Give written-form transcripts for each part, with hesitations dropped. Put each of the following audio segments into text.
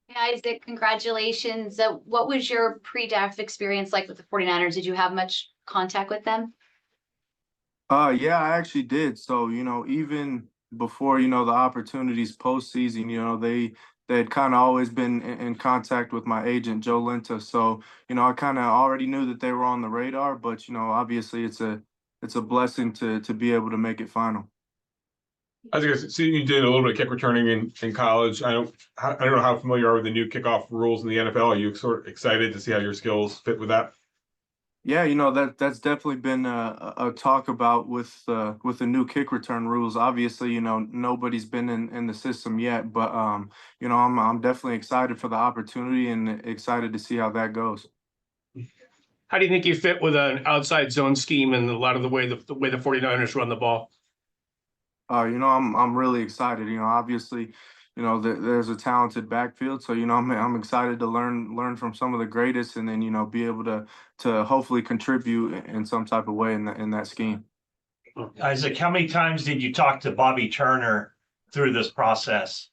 Hey, Isaac, congratulations. What was your pre-draft experience like with the 49ers? Did you have much contact with them? Yeah, I actually did. So, even before, the opportunities postseason, they had kind of always been in contact with my agent, Joe Linta. So, I kind of already knew that they were on the radar, but obviously it's a blessing to be able to make it final. I was gonna see you did a little bit of kick returning in college. I don't know how familiar you are with the new kickoff rules in the NFL. Are you sort of excited to see how your skills fit with that? Yeah, that's definitely been a talk about with the new kick return rules. Obviously, nobody's been in the system yet, but I'm definitely excited for the opportunity and excited to see how that goes. How do you think you fit with an outside zone scheme and a lot of the way the 49ers run the ball? I'm really excited. Obviously, there's a talented backfield, so I'm excited to learn from some of the greatest, and then be able to hopefully contribute in some type of way in that scheme. Isaac, how many times did you talk to Bobby Turner through this process?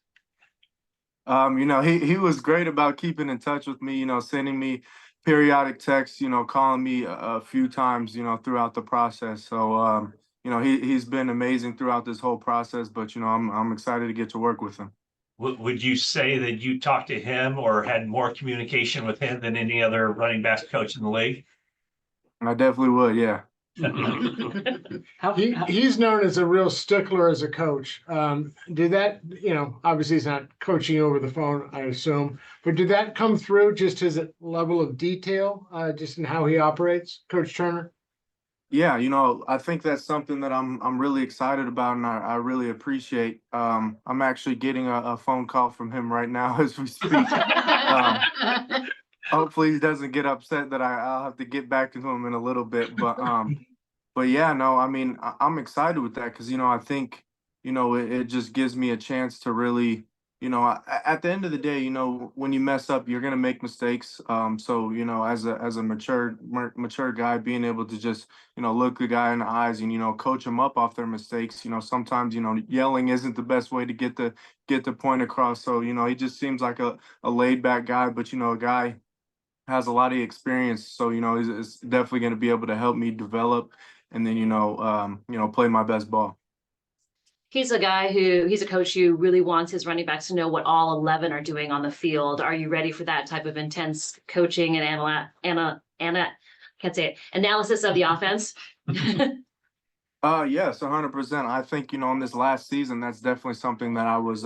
He was great about keeping in touch with me, sending me periodic texts, calling me a few times, throughout the process. So he's been amazing throughout this whole process, but I'm excited to get to work with him. Would you say that you talked to him or had more communication with him than any other running backs coach in the league? I definitely would, yeah. He's known as a real stickler as a coach. Did that, obviously he's not coaching over the phone, I assume, but did that come through just his level of detail, just in how he operates, Coach Turner? Yeah, I think that's something that I'm really excited about, and I really appreciate. I'm actually getting a phone call from him right now as we speak. Hopefully he doesn't get upset that I'll have to get back to him in a little bit, but yeah, no, I mean, I'm excited with that because I think it just gives me a chance to really, at the end of the day, when you mess up, you're gonna make mistakes. So as a mature guy, being able to just look the guy in the eyes and coach them up off their mistakes. Sometimes yelling isn't the best way to get the point across. So he just seems like a laid back guy, but a guy has a lot of experience, so he's definitely going to be able to help me develop, and then play my best ball. He's he's a coach who really wants his running backs to know what all 11 are doing on the field. Are you ready for that type of intense coaching and can't say it, analysis of the offense? Yes, 100%. I think in this last season, that's definitely something that I was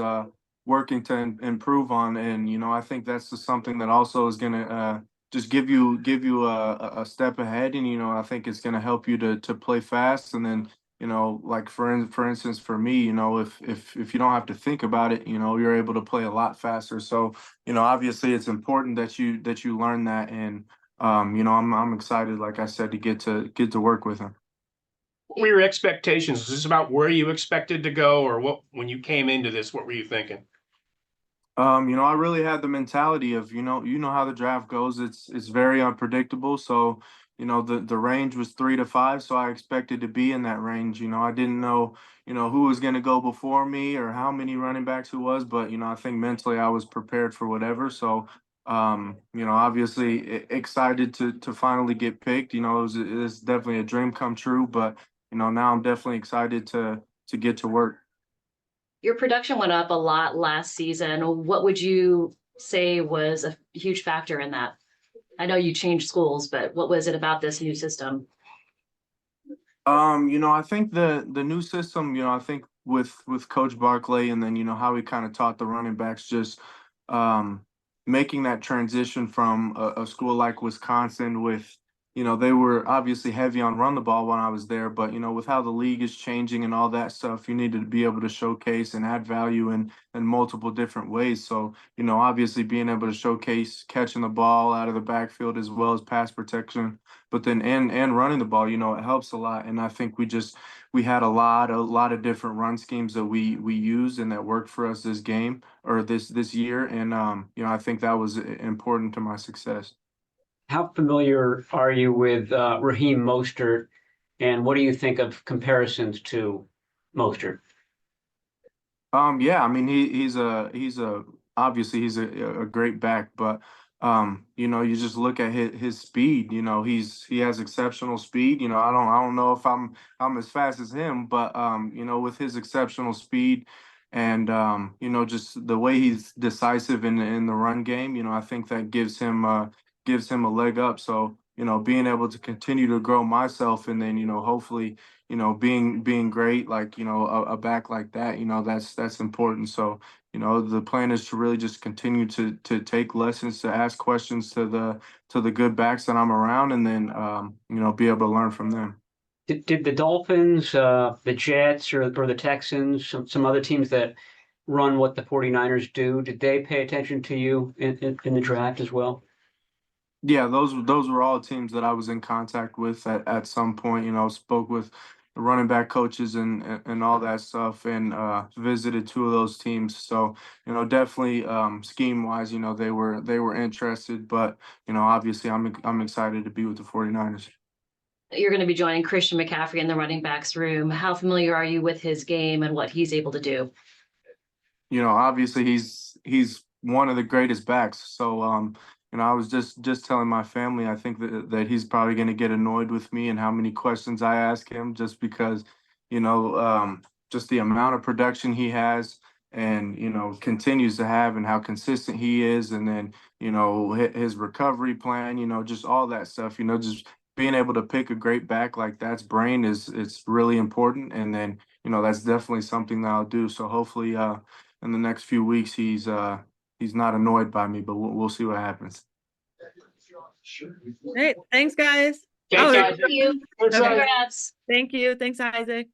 working to improve on, and I think that's just something that also is going to just give you a step ahead, and I think it's going to help you to play fast, and then like for instance for me, if you don't have to think about it, you're able to play a lot faster. So obviously it's important that you learn that, and I'm excited, like I said, to get to work with him. What were your expectations? Was this about where you expected to go, or what when you came into this, what were you thinking? I really had the mentality of, you know how the draft goes. It's very unpredictable. So, the range was 3 to 5, so I expected to be in that range. I didn't know, who was gonna go before me or how many running backs who was, but I think mentally I was prepared for whatever. So, obviously excited to finally get picked. It's definitely a dream come true, but now I'm definitely excited to get to work. Your production went up a lot last season. What would you say was a huge factor in that? I know you changed schools, but what was it about this new system? I think the new system, I think with Coach Barkley, and then how he kind of taught the running backs, just um making that transition from a school like Wisconsin with, they were obviously heavy on run the ball when I was there, but with how the league is changing and all that stuff, you needed to be able to showcase and add value in multiple different ways. So, obviously being able to showcase catching the ball out of the backfield as well as pass protection, but then and running the ball, it helps a lot. And I think we had a lot of different run schemes that we used and that worked for us this game or this year. And I think that was important to my success. How familiar are you with Raheem Mostert, and what do you think of comparisons to Mostert? Yeah, I mean he's a obviously he's a great back, but you know, you just look at his speed. You know, he has exceptional speed. You know, I don't know if I'm as fast as him, but you know, with his exceptional speed and you know, just the way he's decisive in the run game, you know, I think that gives him a leg up. So, you know, being able to continue to grow myself and then, you know, hopefully, you know, being great, like, you know, a back like that, you know, that's important. So, you know, the plan is to really just continue to take lessons, to ask questions to the good backs that I'm around, and then you know, be able to learn from them. Did the Dolphins, the Jets, or the Texans, some other teams that run what the 49ers do, did they pay attention to you in the draft as well? Yeah, those were all teams that I was in contact with at some point. You know, spoke with the running back coaches and all that stuff, and visited two of those teams. So, you know, definitely scheme wise, you know, they were interested, but you know, obviously I'm excited to be with the 49ers. You're going to be joining Christian McCaffrey in the running backs room. How familiar are you with his game and what he's able to do? You know, obviously he's one of the greatest backs. So you know, I was just telling my family, I think that he's probably going to get annoyed with me and how many questions I ask him, just because, you know, just the amount of production he has and, you know, continues to have, and how consistent he is, and then, you know, his recovery plan, you know, just all that stuff, you know, just being able to pick a great back like that's brain is it's really important. And then, you know, that's definitely something that I'll do. So hopefully in the next few weeks he's not annoyed by me, but we'll see what happens. Great. Thanks, guys. Thank you. Thank you. Congrats. Thank you. Thanks, Isaac.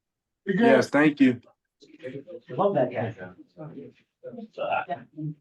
Yes, thank you. Love that guy.